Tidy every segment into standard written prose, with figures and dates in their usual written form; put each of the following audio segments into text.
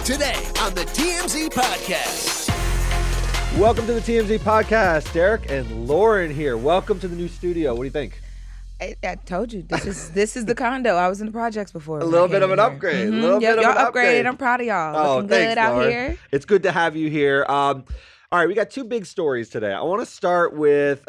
Today on the TMZ Podcast. Welcome to the TMZ Podcast. Derek and Loren here. Welcome to the new studio. What do you think? I told you, this is the condo. I was in the projects before. A little bit of an upgrade. Mm-hmm. A little bit of an upgrade. I'm proud of y'all. Oh, Looking thanks, good out Loren. here. It's good to have you here. All right, we got two big stories today. I want to start with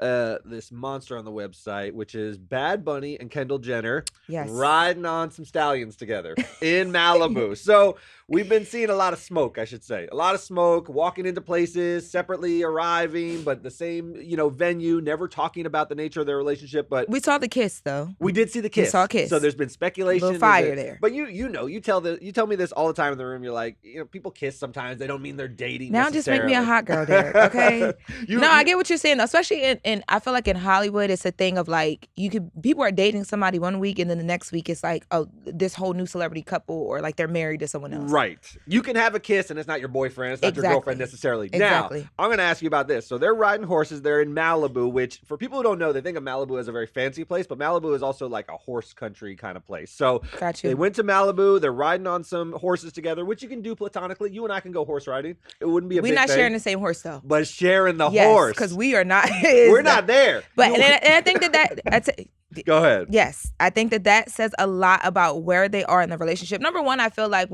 this monster on the website, which is Bad Bunny and Kendall Jenner riding on some stallions together in Malibu. So we've been seeing a lot of smoke, I should say. A lot of smoke, walking into places, separately arriving, but the same, venue, never talking about the nature of their relationship. But we saw the kiss, though. We did see the kiss. We saw a kiss. So there's been speculation. A little fire there. But you tell me this all the time in the room. You're like, people kiss sometimes. They don't mean they're dating Now just make me a hot girl, Derek, okay? I get what you're saying, especially in I feel like in Hollywood, it's a thing of like, people are dating somebody one week and then the next week it's like, oh, this whole new celebrity couple or like they're married to someone else. Right. You can have a kiss and it's not your boyfriend. It's not your girlfriend necessarily. Exactly. Now, I'm going to ask you about this. So they're riding horses. They're in Malibu, which for people who don't know, they think of Malibu as a very fancy place, but Malibu is also like a horse country kind of place. So they went to Malibu. They're riding on some horses together, which you can do platonically. You and I can go horse riding. It wouldn't be a big thing. We're not sharing the same horse, though. But sharing the horse. Because we are not. We're not there. But and I think that's go ahead. Yes. I think that says a lot about where they are in the relationship. Number one, I feel like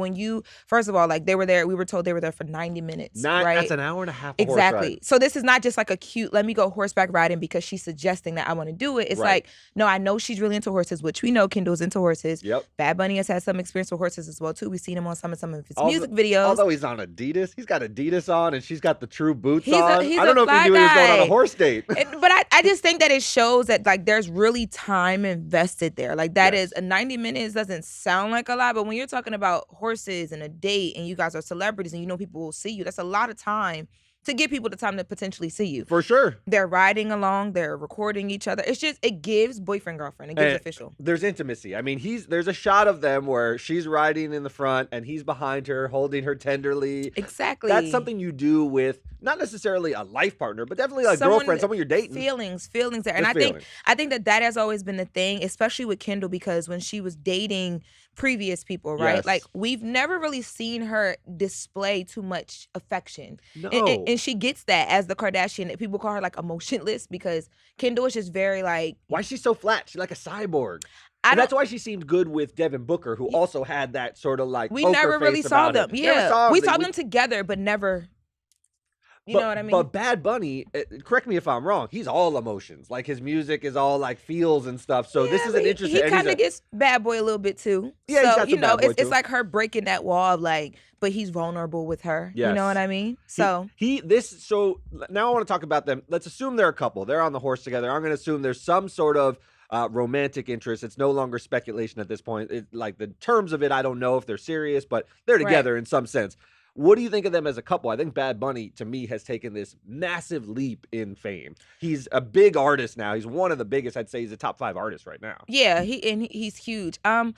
first of all, like they were there, we were told they were there for 90 minutes. Right? That's an hour and a half. Exactly. So this is not just like a cute, let me go horseback riding because she's suggesting that I want to do it. It's like, no, I know she's really into horses, which we know Kendall's into horses. Yep. Bad Bunny has had some experience with horses as well, too. We've seen him on some of his music videos. Although he's on Adidas, he's got Adidas on and she's got the true boots on. I don't know if he knew he was going on a horse date. But I just think that it shows that like there's really time invested there. Like that is 90 minutes doesn't sound like a lot, but when you're talking about horses and a date and you guys are celebrities and people will see you, that's a lot of time to give people the time to potentially see you. For sure. They're riding along, they're recording each other. It's just, it gives boyfriend, girlfriend. It gives official. There's intimacy. I mean, there's a shot of them where she's riding in the front and he's behind her, holding her tenderly. Exactly. That's something you do with not necessarily a life partner, but definitely a girlfriend, someone you're dating. Feelings there. And I think that has always been the thing, especially with Kendall, because when she was dating previous people, right? Yes. Like we've never really seen her display too much affection. No. And she gets that as the Kardashian. People call her like emotionless because Kendall is just very like. Why is she so flat? She's like a cyborg. And that's why she seemed good with Devin Booker, who also had that sort of like we never really saw them. Yeah. We saw them together, but never. You know what I mean? But Bad Bunny, correct me if I'm wrong, he's all emotions. Like his music is all like feels and stuff. So this is an interesting. He kind of gets bad boy a little bit too. Yeah, so, he's got some bad boy too. It's like her breaking that wall of like, but he's vulnerable with her. Yes. You know what I mean? So So now I want to talk about them. Let's assume they're a couple. They're on the horse together. I'm going to assume there's some sort of romantic interest. It's no longer speculation at this point. Like the terms of it, I don't know if they're serious, but they're together in some sense. What do you think of them as a couple? I think Bad Bunny, to me, has taken this massive leap in fame. He's a big artist now. He's one of the biggest. I'd say he's a top 5 artist right now. Yeah, he's huge. I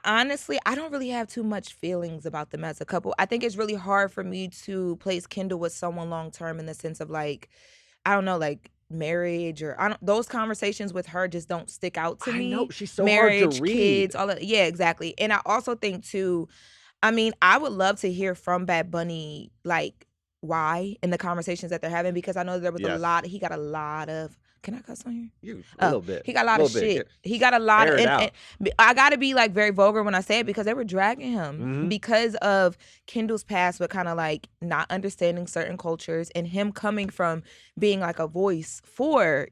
honestly, I don't really have too much feelings about them as a couple. I think it's really hard for me to place Kendall with someone long term in the sense of like, I don't know, like marriage or those conversations with her just don't stick out to me. I know, she's so marriage, hard to read. Kids, all that. Yeah, exactly. And I also think too, I mean, I would love to hear from Bad Bunny, like, why in the conversations that they're having, because I know there was he got a lot of, can I cuss on here? A little bit. He got a lot of shit. He got a lot of, and I got to be like very vulgar when I say it because they were dragging him because of Kendall's past with kind of like not understanding certain cultures and him coming from being like a voice for,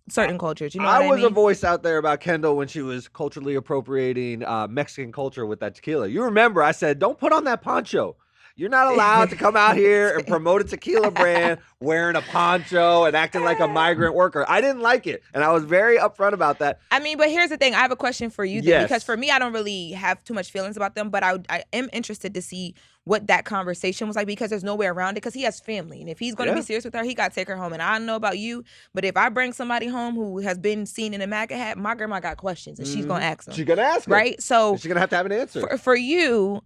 certain cultures. You know what I mean? I was a voice out there about Kendall when she was culturally appropriating Mexican culture with that tequila. You remember I said, don't put on that poncho. You're not allowed to come out here and promote a tequila brand wearing a poncho and acting like a migrant worker. I didn't like it. And I was very upfront about that. I mean, but here's the thing. I have a question for you then, because for me, I don't really have too much feelings about them, but I am interested to see what that conversation was like because there's no way around it because he has family. And if he's going to be serious with her, he got to take her home. And I don't know about you, but if I bring somebody home who has been seen in a MAGA hat, my grandma got questions and she's going to ask them. She's going to ask them. Right? So she's going to have an answer. For you,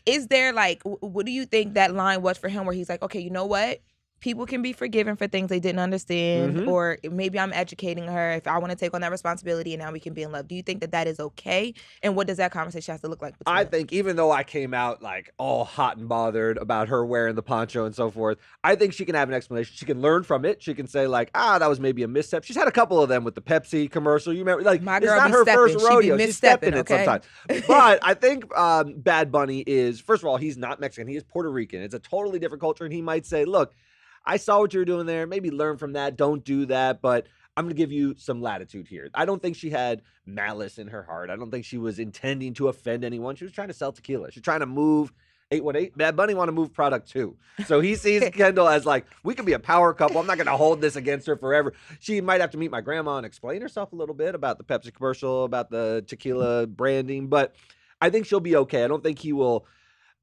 is there like, what do you think that line was for him where he's like, okay, you know what? people can be forgiven for things they didn't understand, or maybe I'm educating her if I want to take on that responsibility, and now we can be in love. Do you think that that is okay? And what does that conversation have to look like between I them? think even though I came out like all hot and bothered about her wearing the poncho and so forth, I think she can have an explanation. She can learn from it. She can say like, that was maybe a misstep. She's had a couple of them with the Pepsi commercial. You remember, like, my it's girl not her first rodeo. She's stepping it okay? sometimes. But I think Bad Bunny is, first of all, he's not Mexican. He is Puerto Rican. It's a totally different culture. And he might say, look, I saw what you were doing there. Maybe learn from that. Don't do that. But I'm going to give you some latitude here. I don't think she had malice in her heart. I don't think she was intending to offend anyone. She was trying to sell tequila. She's trying to move 818. Bad Bunny want to move product too. So he sees Kendall as like, we can be a power couple. I'm not going to hold this against her forever. She might have to meet my grandma and explain herself a little bit about the Pepsi commercial, about the tequila branding. But I think she'll be okay. I don't think he will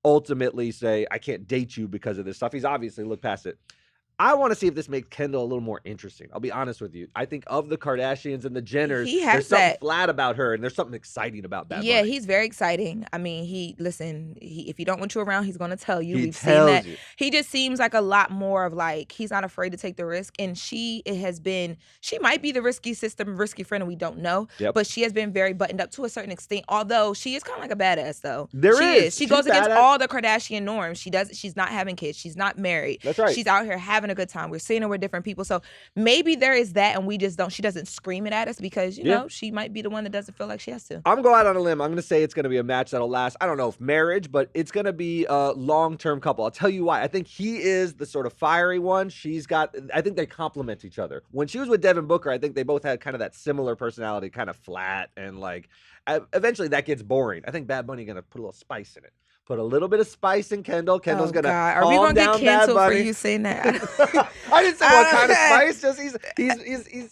ultimately say, I can't date you because of this stuff. He's obviously looked past it. I want to see if this makes Kendall a little more interesting. I'll be honest with you. I think of the Kardashians and the Jenners, there's something flat about her, and there's something exciting about Bad Bunny. Yeah, he's very exciting. I mean, if he don't want you around, he's going to tell you. We've seen that. He just seems like a lot more of like, he's not afraid to take the risk. And she might be the risky friend, and we don't know. Yep. But she has been very buttoned up to a certain extent, although she is kind of like a badass, though. She She's goes against badass. all the Kardashian norms. She's not having kids. She's not married. That's right. She's out here having a good time. We're seeing her with different people. So maybe there is that, and we just don't. She doesn't scream it at us because you know she might be the one that doesn't feel like she has to. I'm going out on a limb. I'm going to say it's going to be a match that'll last. I don't know if marriage, but it's going to be a long-term couple. I'll tell you why. I think he is the sort of fiery one. I think they complement each other. When she was with Devin Booker, I think they both had kind of that similar personality, kind of flat, and like eventually that gets boring. I think Bad Bunny going to put a little spice in it. Put a little bit of spice in Kendall. Kendall's gonna Are we gonna get canceled for you saying that? I didn't say what kind of spice. Just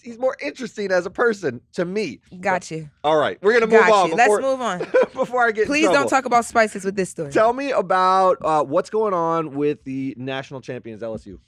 he's more interesting as a person to me. Got you. All right, we're gonna move on. Let's move on. Before I get Please in trouble. don't talk about spices with this story. Tell me about what's going on with the national champions LSU.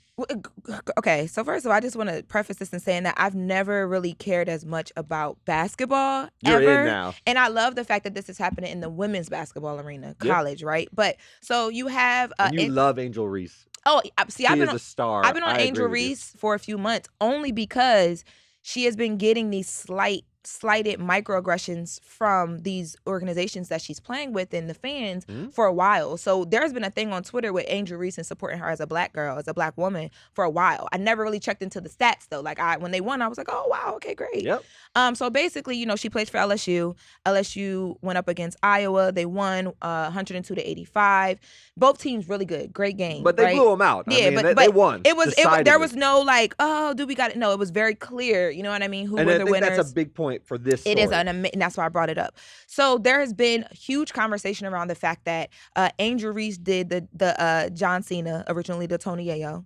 Okay, so first of all, I just want to preface this in saying that I've never really cared as much about basketball You're in now. And I love the fact that this is happening in the women's basketball arena, college, right? But so you have you love Angel Reese. Oh, see, She is a star. I've been on Angel Reese for a few months only because she has been getting these slighted microaggressions from these organizations that she's playing with and the fans for a while. So there's been a thing on Twitter with Angel Reese and supporting her as a black girl, as a black woman for a while. I never really checked into the stats though. Like when they won, I was like, oh wow, okay, great. Yep. So basically, she plays for LSU. LSU went up against Iowa. They won 102-85. Both teams really good, great game. But they blew them out. Yeah, but they won. There was no like, oh, do we got it? No, it was very clear. You know what I mean? Who were the winners? That's a big point for this story. It is, and that's why I brought it up. So there has been huge conversation around the fact that Angel Reese did the John Cena, originally the Tony Yayo.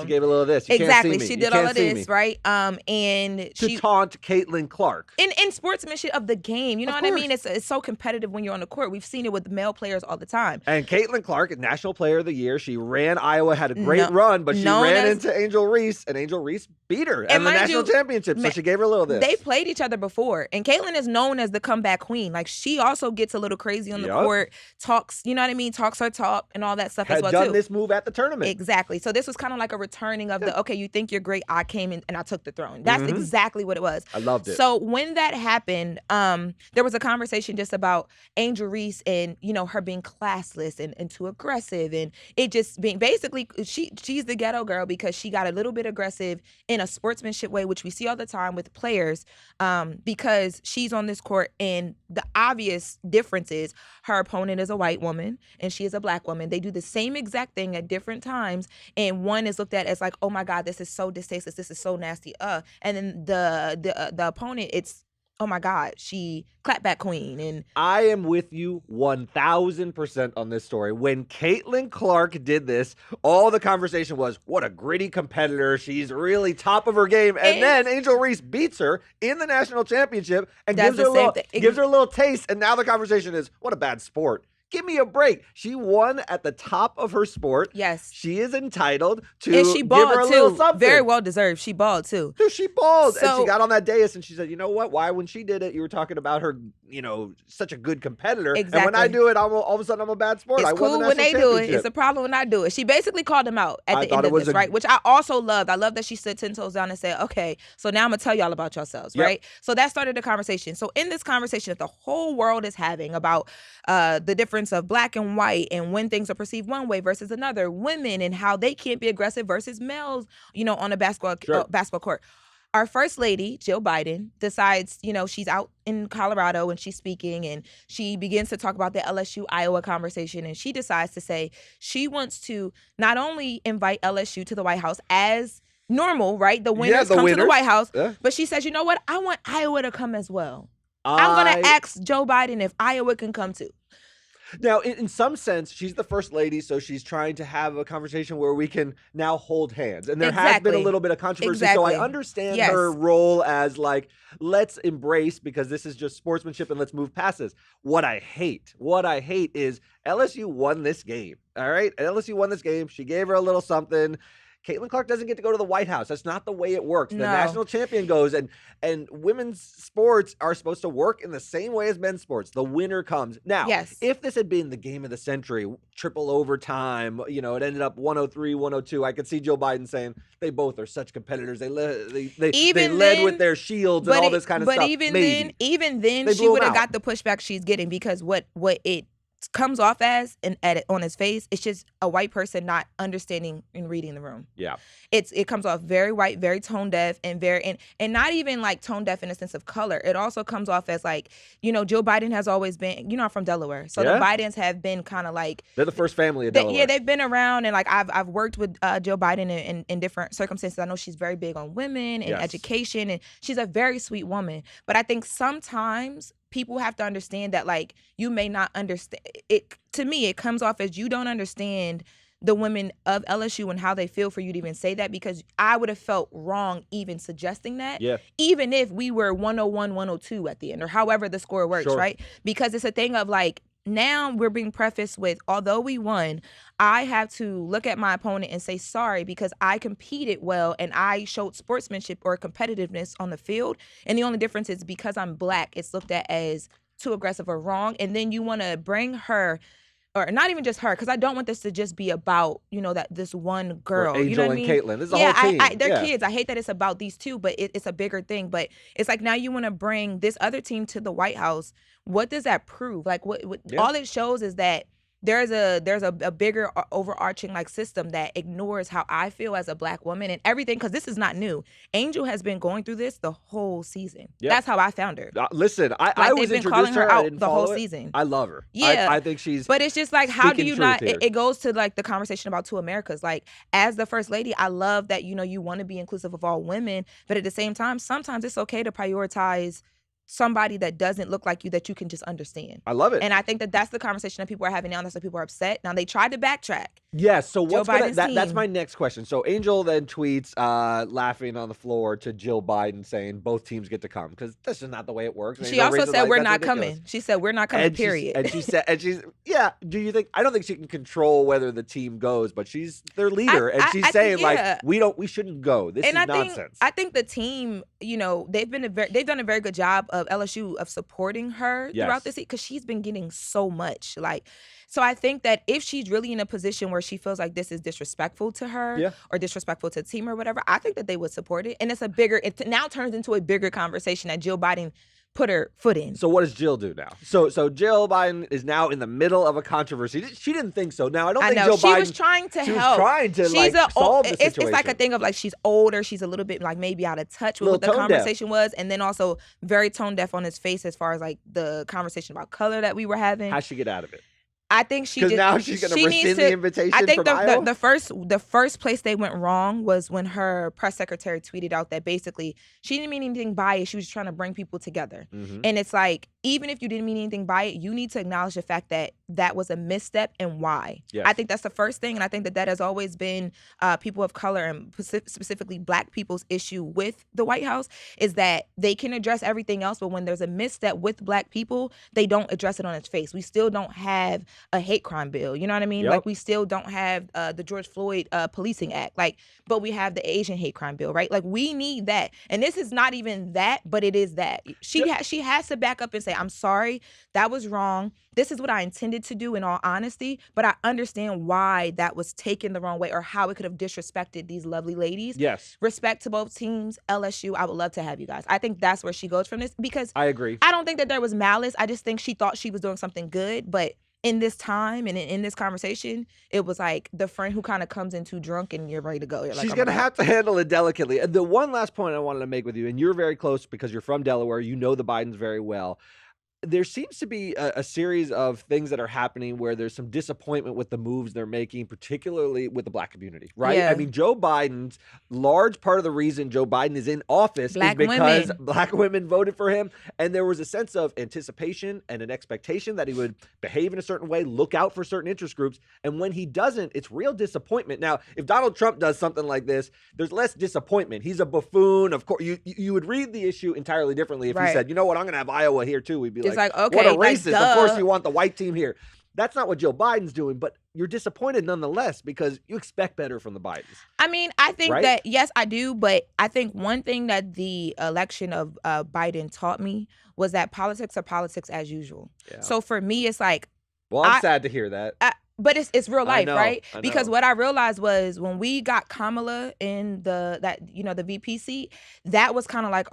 She gave a little of this. You exactly. Can't see me. She did all of this, right? And she taunt Caitlin Clark. In sportsmanship of the game. You know what I mean? It's so competitive when you're on the court. We've seen it with male players all the time. And Caitlin Clark, National Player of the Year. She ran Iowa, had a great run, but she ran into Angel Reese, and Angel Reese beat her in the national championship. So she gave her a little of this. They played each other before, and Caitlin is known as the comeback queen. Like, she also gets a little crazy on the court, talks, you know what I mean? Talks her talk and all that stuff as well, too. Had done this move at the tournament. Exactly. So this was kind of like a returning of okay, you think you're great, I came in and I took the throne. That's exactly what it was. I loved it. So when that happened, there was a conversation just about Angel Reese and, her being classless and too aggressive, and it just being basically she's the ghetto girl because she got a little bit aggressive in a sportsmanship way, which we see all the time with players, because she's on this court, and the obvious difference is her opponent is a white woman and she is a black woman. They do the same exact thing at different times, and one is looked at as like, oh my God, this is so distasteful, this is so nasty, and then the opponent, it's, oh my God, she clapback queen. And I am with you 1,000% on this story. When Caitlin Clark did this, all the conversation was, what a gritty competitor. She's really top of her game. And then Angel Reese beats her in the national championship and gives her a little taste. And now the conversation is, what a bad sport. Give me a break. She won at the top of her sport. Yes. She is entitled to and she balled give her a too. little something. Very well deserved. She balled too. Dude, she balled. So, and she got on that dais and she said, you know what? Why when she did it, you were talking about her, such a good competitor. Exactly. And when I do it, all of a sudden I'm a bad sport. It's cool when they do it. It's a problem when I do it. She basically called him out at the end of this, right? Which I also loved. I love that she stood 10 toes down and said, okay, so now I'm going to tell y'all about yourselves, right? So that started the conversation. So in this conversation that the whole world is having about the difference of black and white and when things are perceived one way versus another, women and how they can't be aggressive versus males, on a basketball court. Our first lady, Jill Biden, decides, she's out in Colorado and she's speaking and she begins to talk about the LSU-Iowa conversation, and she decides to say she wants to not only invite LSU to the White House as normal, right? The winners come to the White House, but she says, you know what? I want Iowa to come as well. I'm going to ask Joe Biden if Iowa can come too. Now, in some sense, she's the first lady, so she's trying to have a conversation where we can now hold hands. And there has been a little bit of controversy, so I understand her role as let's embrace, because this is just sportsmanship and let's move past this. What I hate is LSU won this game, all right? LSU won this game. She gave her a little something. Caitlin Clark doesn't get to go to the White House. That's not the way it works. The national champion goes, and women's sports are supposed to work in the same way as men's sports. The winner comes. Now, if this had been the game of the century, triple overtime, it ended up 103-102, I could see Joe Biden saying they both are such competitors. They led with their shields and all this kind of stuff. But even then, she would have got the pushback she's getting, because what it comes off as on his face, it's just a white person not understanding and reading the room. Yeah. It comes off very white, very tone deaf, and and not even tone deaf in a sense of color. It also comes off as Joe Biden has always been, I'm from Delaware. So the Bidens have been kind of they're the first family of Delaware. They've been around, and I've worked with Joe Biden in different circumstances. I know she's very big on women and education, and she's a very sweet woman. But I think sometimes people have to understand that you may not understand it. To me, it comes off as you don't understand the women of LSU and how they feel for you to even say that, because I would have felt wrong even suggesting that, even if we were 101-102 at the end, or however the score works, right? Because it's a thing of now we're being prefaced with, although we won, I have to look at my opponent and say sorry because I competed well and I showed sportsmanship or competitiveness on the field. And the only difference is because I'm black, it's looked at as too aggressive or wrong. And then you want to bring her, or not even just her, because I don't want this to just be about, that this one girl. Angel, you know what and I mean? Caitlin. This is a whole team. They're kids. I hate that it's about these two, but it's a bigger thing. But it's now you want to bring this other team to the White House. What does that prove? What all it shows is that there's a bigger overarching system that ignores how I feel as a black woman and everything, because this is not new. Angel has been going through this the whole season. That's how I found her. Listen, I was they've been calling her out the whole season. I love her. Yeah, I think she's. But it's just how do you not? It goes to the conversation about two Americas. As the first lady, I love that you want to be inclusive of all women, but at the same time, sometimes it's okay to prioritize somebody that doesn't look like you that you can just understand. I love it. And I think that's the conversation that people are having now. That's why people are upset. Now, they tried to backtrack. Yes. So that's my next question. So Angel then tweets laughing on the floor to Jill Biden saying both teams get to come, because this is not the way it works. She also said we're not coming. She said we're not coming, period. And she's do you think, I don't think she can control whether the team goes, but she's their leader and she's saying we shouldn't go. This is nonsense. I think the team, they've done a very good job of LSU of supporting her throughout this, because she's been getting so much. So I think that if she's really in a position where she feels like this is disrespectful to her or disrespectful to the team or whatever, I think that they would support it. And it now turns into a bigger conversation that Jill Biden put her foot in. So what does Jill do now? So Jill Biden is now in the middle of a controversy. She didn't think so. Now, I don't think Jill Biden... She was trying to help. Trying to solve the situation. It's like a thing of she's older. She's a little bit maybe out of touch with what the conversation was. And then also very tone deaf on his face as far as the conversation about color that we were having. How'd she get out of it? I think she because now she's going to rescind the invitation. I think the first place they went wrong was when her press secretary tweeted out that basically she didn't mean anything by it. She was trying to bring people together, and it's even if you didn't mean anything by it, you need to acknowledge the fact that that was a misstep and why. Yes. I think that's the first thing, and I think that has always been people of color and specifically Black people's issue with the White House, is that they can address everything else, but when there's a misstep with Black people, they don't address it on its face. We still don't have a hate crime bill. You know what I mean? Yep. Like, we still don't have the George Floyd Policing Act. Like, but we have the Asian hate crime bill, right? Like, we need that, and this is not even that, but it is that. She has to back up and say, I'm sorry, that was wrong. This is what I intended to do in all honesty, but I understand why that was taken the wrong way or how it could have disrespected these lovely ladies. Yes. Respect to both teams. LSU, I would love to have you guys. I think that's where she goes from this, because I agree. I don't think that there was malice. I just think she thought she was doing something good, but in this time and in this conversation, it was like the friend who kind of comes in too drunk and you're ready to go. You're like, she's going to have to handle it delicately. The one last point I wanted to make with you, and you're very close because you're from Delaware, you know the Bidens very well. There seems to be a series of things that are happening where there's some disappointment with the moves they're making, particularly with the Black community, right? Yeah. I mean, Joe Biden's large part of the reason Joe Biden is in office is because Black women voted for him. And there was a sense of anticipation and an expectation that he would behave in a certain way, look out for certain interest groups. And when he doesn't, it's real disappointment. Now, if Donald Trump does something like this, there's less disappointment. He's a buffoon. Of course, you would read the issue entirely differently if he said, you know what, I'm going to have Iowa here too. We'd be like, okay, what a racist. Of course you want the white team here. That's not what Joe Biden's doing, but you're disappointed nonetheless because you expect better from the Bidens. I mean, I think that, yes, I do, but I think one thing that the election of Biden taught me was that politics are politics as usual. Yeah. So for me, it's like... Well, I'm sad to hear that. But it's real life, right? Because what I realized was when we got Kamala in the VP seat, that was kind of like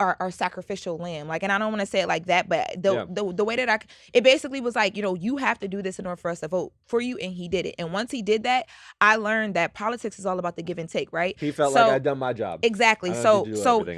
our sacrificial lamb. Like, and I don't want to say it like that, but the way that it basically was like, you have to do this in order for us to vote for you, and he did it. And once he did that, I learned that politics is all about the give and take, right? He felt like I'd done my job. Exactly. So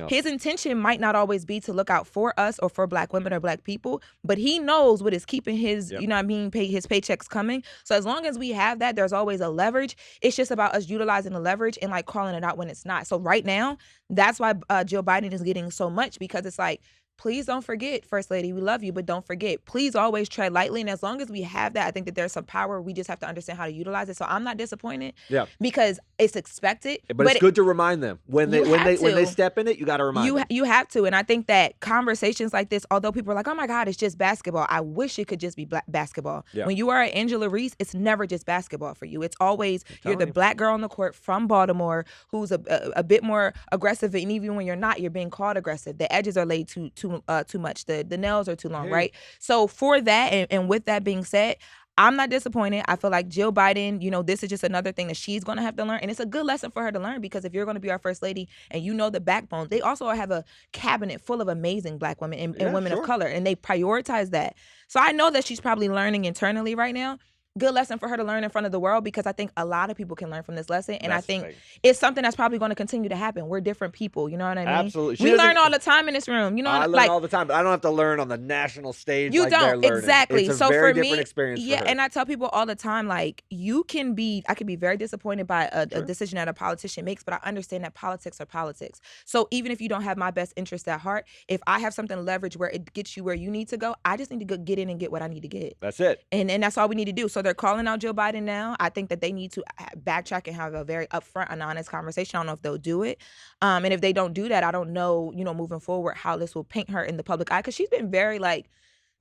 his intention might not always be to look out for us or for Black women or Black people, but he knows what is keeping his, his paychecks coming. So as long as we have that, there's always a leverage. It's just about us utilizing the leverage and like calling it out when it's not. So right now, that's why Joe Biden is getting so much, because it's like, please don't forget, First Lady, we love you, but don't forget. Please always tread lightly. And as long as we have that, I think that there's some power. We just have to understand how to utilize it. So I'm not disappointed because it's expected. But it's good to remind them when they step in it, you got to remind them. You have to. And I think that conversations like this, although people are like, oh my God, it's just basketball. I wish it could just be basketball. Yeah. When you are Angela Reese, it's never just basketball for you. It's always, you're the Black girl on the court from Baltimore who's a bit more aggressive. And even when you're not, you're being called aggressive. The edges are laid too much. The nails are too long, right? So for that, and with that being said, I'm not disappointed. I feel like Jill Biden, this is just another thing that she's going to have to learn. And it's a good lesson for her to learn, because if you're going to be our First Lady and you know the backbone, they also have a cabinet full of amazing Black women and women of color, and they prioritize that. So I know that she's probably learning internally right now. Good lesson for her to learn in front of the world, because I think a lot of people can learn from this lesson. And I think it's something that's probably going to continue to happen. We're different people. You know what I mean? Absolutely. We learn all the time in this room. I learn all the time, but I don't have to learn on the national stage. You like don't. They're learning. Exactly. It's a so very for different me, experience for her. And I tell people all the time, like, I can be very disappointed by a decision that a politician makes, but I understand that politics are politics. So even if you don't have my best interest at heart, if I have something to leverage where it gets you where you need to go, I just need to go get in and get what I need to get. That's it. And that's all we need to do. So they're calling out Joe Biden now. I think that they need to backtrack and have a very upfront and honest conversation. I don't know if they'll do it. And if they don't do that, I don't know, moving forward, how this will paint her in the public eye. Because she's been very, like,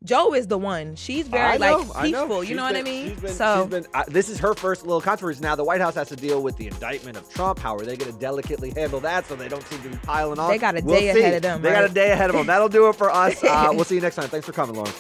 Joe is the one. She's very peaceful. You know what I mean? This is her first little controversy. Now the White House has to deal with the indictment of Trump. How are they going to delicately handle that so they don't seem to be piling on? They got a day ahead of them. They got a day ahead of them. That'll do it for us. We'll see you next time. Thanks for coming, Loren.